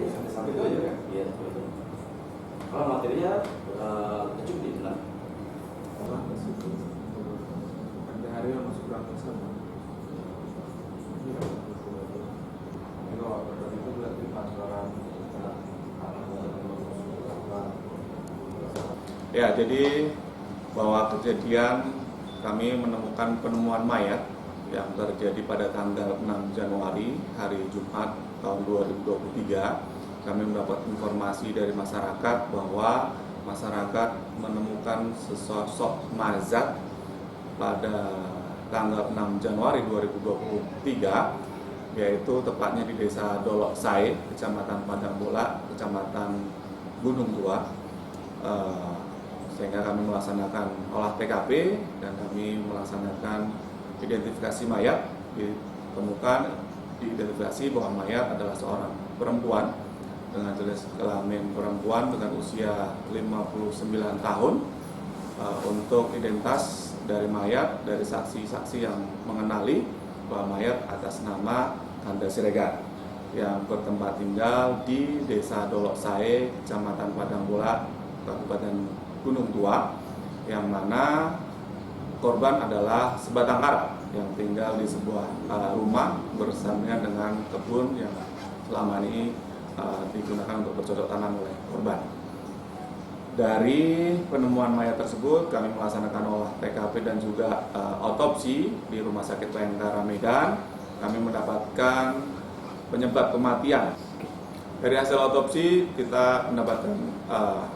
sampai itu aja kan? Iya, betul. Kalau materinya cukup ditelan. Ada hari yang masuk berangkat sama. Itu berarti antara ya, jadi bahwa kejadian kami menemukan penemuan mayat yang terjadi pada tanggal 6 Januari hari Jumat tahun 2023. Kami mendapat informasi dari masyarakat bahwa masyarakat menemukan sesosok mayat pada tanggal 6 Januari 2023, yaitu tepatnya di Desa Dolok Sae, Kecamatan Padang Bola, Kecamatan Gunung Tua. Sehingga kami melaksanakan olah TKP dan kami melaksanakan identifikasi mayat. Ditemukan diidentifikasi bahwa mayat adalah seorang perempuan dengan jenis kelamin perempuan dengan usia 59 tahun. Untuk identitas dari mayat, dari saksi-saksi yang mengenali bahwa mayat atas nama Kanda Siregar yang bertempat tinggal di Desa Dolok Sae, Kecamatan Padang Bola, Kabupaten Gunung Tua, yang mana korban adalah sebatang kara yang tinggal di sebuah rumah bersampingan dengan kebun yang selama ini digunakan untuk bercocok tanam oleh korban. Dari penemuan mayat tersebut, kami melaksanakan olah TKP dan juga otopsi di Rumah Sakit Bayangkara Medan. Kami mendapatkan penyebab kematian. Dari hasil otopsi kita mendapatkan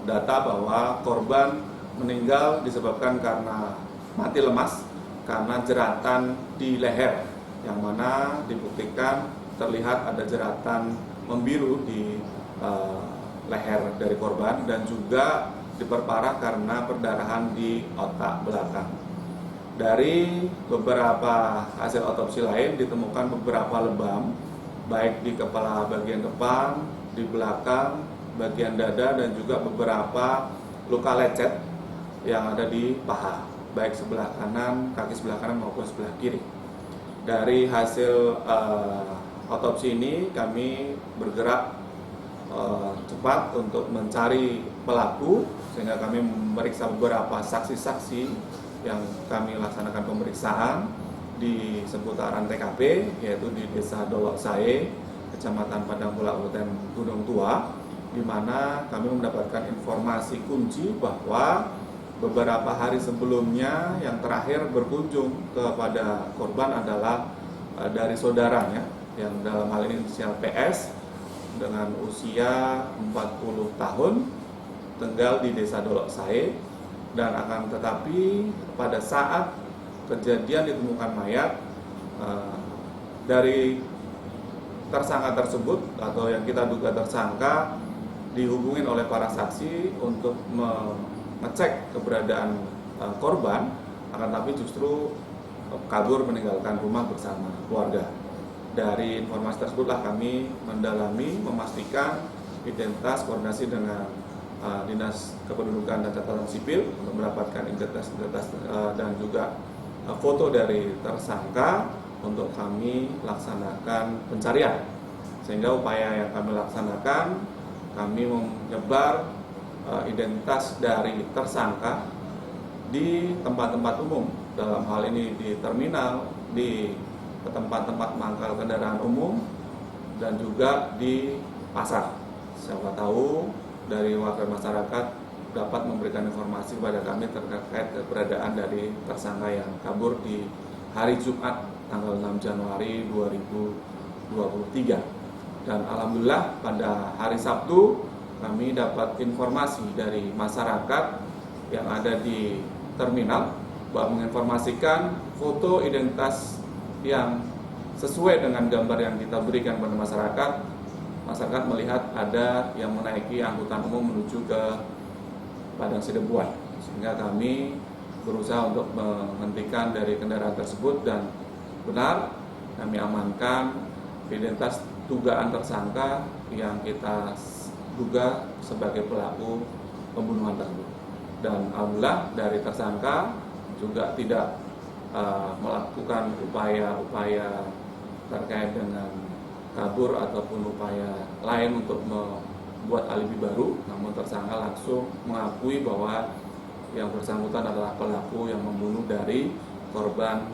data bahwa korban meninggal disebabkan karena mati lemas karena jeratan di leher, yang mana dibuktikan terlihat ada jeratan membiru di leher dari korban dan juga diperparah karena perdarahan di otak belakang. Dari beberapa hasil otopsi lain ditemukan beberapa lebam baik di kepala bagian depan, di belakang, bagian dada, dan juga beberapa luka lecet yang ada di paha, baik sebelah kanan, kaki sebelah kanan maupun sebelah kiri. Dari hasil otopsi ini kami bergerak cepat untuk mencari pelaku, sehingga kami memeriksa beberapa saksi-saksi yang kami laksanakan pemeriksaan di seputaran TKP, yaitu di Desa Dolok Sae, Kecamatan Padang Bola, Kabupaten Gunung Tua, di mana kami mendapatkan informasi kunci bahwa beberapa hari sebelumnya yang terakhir berkunjung kepada korban adalah dari saudaranya yang dalam hal ini inisial PS dengan usia 40 tahun, tinggal di Desa Dolok Sae, dan akan tetapi pada saat kejadian ditemukan mayat, dari tersangka tersebut atau yang kita duga tersangka dihubungin oleh para saksi untuk mengecek keberadaan korban, akan tapi justru kabur meninggalkan rumah bersama keluarga. Dari informasi tersebutlah kami mendalami, memastikan identitas, koordinasi dengan Dinas Kependudukan dan Catatan Sipil untuk mendapatkan identitas dan juga foto dari tersangka untuk kami laksanakan pencarian. Sehingga upaya yang kami laksanakan, kami menyebar identitas dari tersangka di tempat-tempat umum, dalam hal ini di terminal, di tempat-tempat mangkal kendaraan umum, dan juga di pasar. Siapa tahu dari warga masyarakat dapat memberikan informasi kepada kami terkait keberadaan dari tersangka yang kabur di hari Jumat tanggal 6 Januari 2023. Dan alhamdulillah pada hari Sabtu kami dapat informasi dari masyarakat yang ada di terminal bahwa menginformasikan foto identitas yang sesuai dengan gambar yang kita berikan kepada masyarakat. Masyarakat melihat ada yang menaiki angkutan umum menuju ke Padang Sidempuan, sehingga kami berusaha untuk menghentikan dari kendaraan tersebut, dan benar kami amankan identitas dugaan tersangka yang kita duga sebagai pelaku pembunuhan tersebut. Dan alhamdulillah dari tersangka juga tidak melakukan upaya-upaya terkait dengan kabur ataupun upaya lain untuk membuat alibi baru, namun tersangka langsung mengakui bahwa yang bersangkutan adalah pelaku yang membunuh dari korban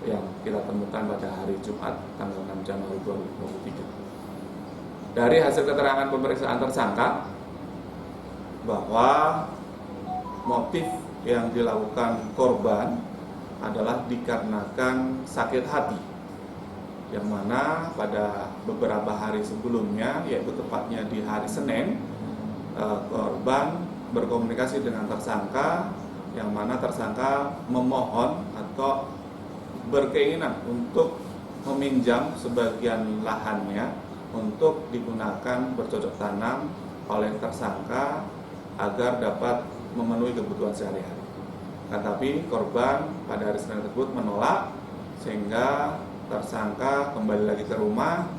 yang kita temukan pada hari Jumat tanggal 6 Januari 2023. Dari hasil keterangan pemeriksaan tersangka bahwa motif yang dilakukan korban adalah dikarenakan sakit hati, yang mana pada beberapa hari sebelumnya, yaitu tepatnya di hari Senin, korban berkomunikasi dengan tersangka, yang mana tersangka memohon atau berkeinginan untuk meminjam sebagian lahannya untuk digunakan bercocok tanam oleh tersangka agar dapat memenuhi kebutuhan sehari-hari. Tetapi korban pada hari Senin tersebut menolak, sehingga tersangka kembali lagi ke rumah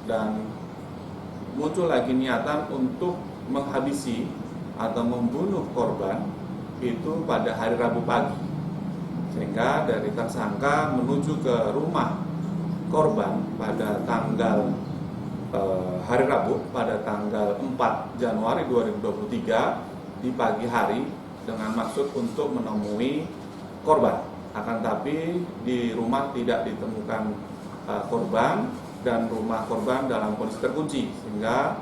dan muncul lagi niatan untuk menghabisi atau membunuh korban itu pada hari Rabu pagi. Sehingga dari tersangka menuju ke rumah korban pada tanggal hari Rabu pada tanggal 4 Januari 2023 di pagi hari dengan maksud untuk menemui korban. Akan tapi di rumah tidak ditemukan korban dan rumah korban dalam kondisi terkunci, sehingga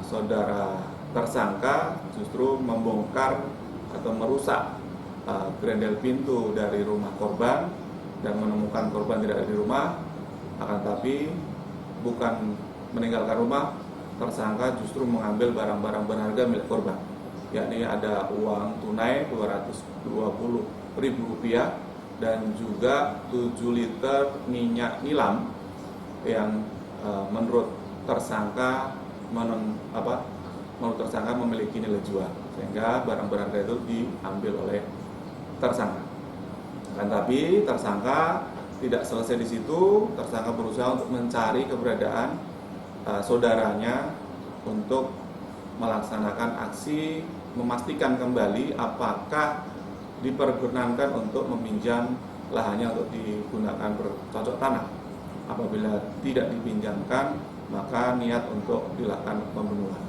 saudara tersangka justru membongkar atau merusak grendel pintu dari rumah korban dan menemukan korban tidak ada di rumah. Akan tapi bukan meninggalkan rumah, tersangka justru mengambil barang-barang berharga milik korban, yakni ada uang tunai Rp220.000 dan juga 7 liter minyak nilam yang menurut tersangka memiliki nilai jual, sehingga barang berharga itu diambil oleh tersangka. Kan tapi tersangka tidak selesai di situ, tersangka berusaha untuk mencari keberadaan saudaranya untuk melaksanakan aksi memastikan kembali apakah diperkenankan untuk meminjam lahannya untuk digunakan bercocok tanam. Apabila tidak dipinjamkan, maka niat untuk dilakukan pembunuhan.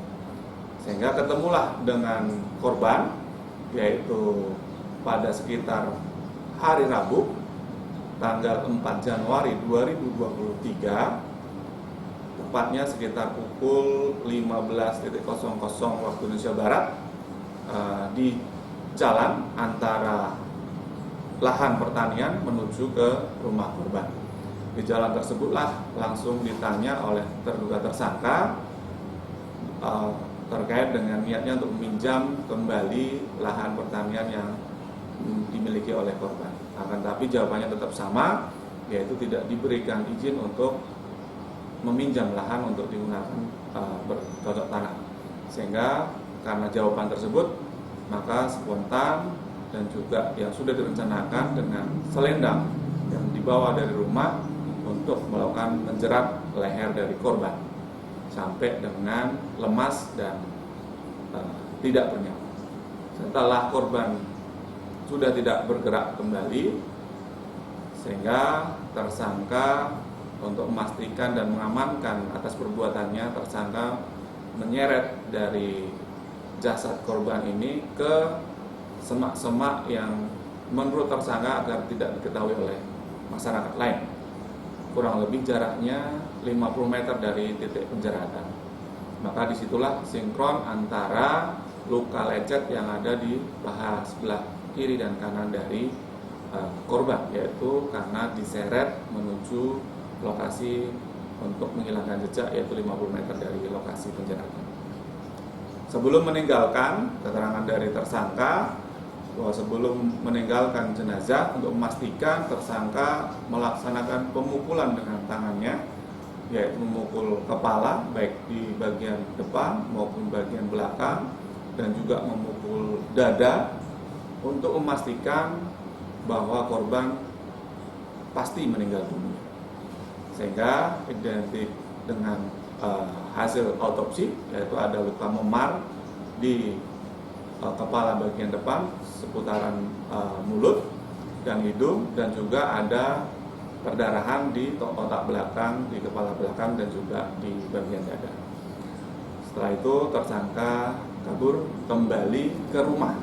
Sehingga ketemulah dengan korban, yaitu pada sekitar hari Rabu tanggal 4 Januari 2023, tepatnya sekitar pukul 15.00 waktu Indonesia Barat, di jalan antara lahan pertanian menuju ke rumah korban. Di jalan tersebutlah langsung ditanya oleh terduga tersangka terkait dengan niatnya untuk meminjam kembali lahan pertanian yang dimiliki oleh korban. Akan tapi jawabannya tetap sama, yaitu tidak diberikan izin untuk meminjam lahan untuk digunakan bercocok tanam. Sehingga karena jawaban tersebut, maka spontan dan juga yang sudah direncanakan dengan selendang yang dibawa dari rumah untuk melakukan menjerat leher dari korban sampai dengan lemas dan tidak bernyawa. Setelah korban sudah tidak bergerak kembali, sehingga tersangka untuk memastikan dan mengamankan atas perbuatannya, tersangka menyeret dari jasad korban ini ke semak-semak yang menurut tersangka agar tidak diketahui oleh masyarakat lain. Kurang lebih jaraknya 50 meter dari titik penjeratan. Maka disitulah sinkron antara luka lecet yang ada di paha sebelah kiri dan kanan dari korban, yaitu karena diseret menuju lokasi untuk menghilangkan jejak, yaitu 50 meter dari lokasi penjeratan. Sebelum meninggalkan, keterangan dari tersangka bahwa sebelum meninggalkan jenazah, untuk memastikan tersangka melaksanakan pemukulan dengan tangannya, yaitu memukul kepala baik di bagian depan maupun bagian belakang, dan juga memukul dada untuk memastikan bahwa korban pasti meninggal dunia. Sehingga identik dengan hasil autopsi, yaitu ada luka memar di kepala bagian depan seputaran mulut dan hidung, dan juga ada perdarahan di otak belakang, di kepala belakang, dan juga di bagian dada. Setelah itu tersangka kabur kembali ke rumah.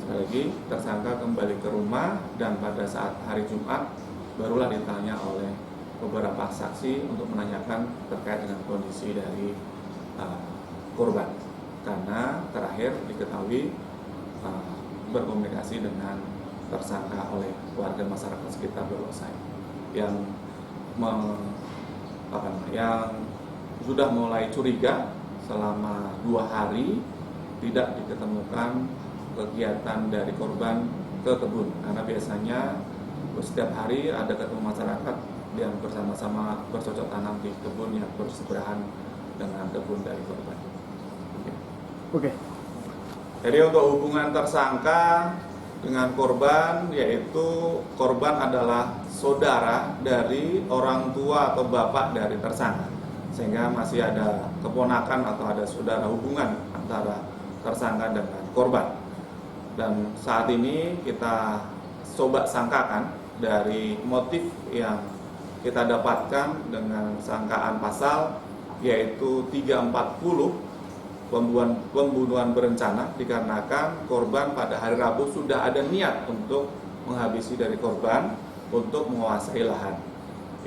Sekali lagi, tersangka kembali ke rumah dan pada saat hari Jumat barulah ditanya oleh beberapa saksi untuk menanyakan terkait dengan kondisi dari korban. Karena terakhir diketahui berkomunikasi dengan tersangka oleh warga masyarakat sekitar Dolosai yang sudah mulai curiga selama 2 hari tidak diketemukan kegiatan dari korban ke kebun, karena biasanya setiap hari ada ketemu masyarakat yang bersama-sama bercocok tanam di kebun yang bersebelahan dengan kebun dari korban. Oke. Jadi untuk hubungan tersangka dengan korban, yaitu korban adalah saudara dari orang tua atau bapak dari tersangka, sehingga masih ada keponakan atau ada saudara hubungan antara tersangka dengan korban. Dan saat ini kita coba sangkakan dari motif yang kita dapatkan dengan sangkaan pasal yaitu 340 pembunuhan berencana, dikarenakan korban pada hari Rabu sudah ada niat untuk menghabisi dari korban untuk menguasai lahan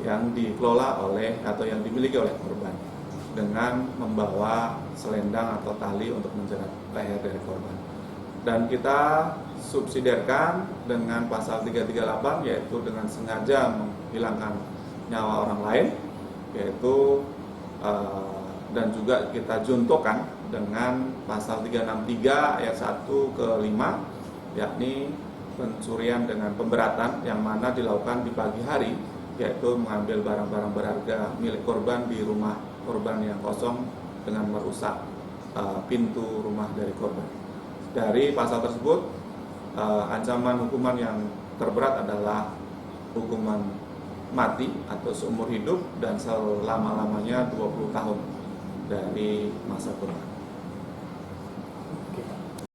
yang dikelola oleh atau yang dimiliki oleh korban dengan membawa selendang atau tali untuk menjerat leher dari korban. Dan kita subsidiarkan dengan pasal 338 yaitu dengan sengaja menghilangkan nyawa orang lain, yaitu dan juga kita juntokan dengan pasal 363 ayat 1 ke 5, yakni pencurian dengan pemberatan yang mana dilakukan di pagi hari, yaitu mengambil barang-barang berharga milik korban di rumah korban yang kosong dengan merusak pintu rumah dari korban. Dari pasal tersebut ancaman hukuman yang terberat adalah hukuman mati atau seumur hidup dan selama-lamanya 20 tahun dari masa kurungan.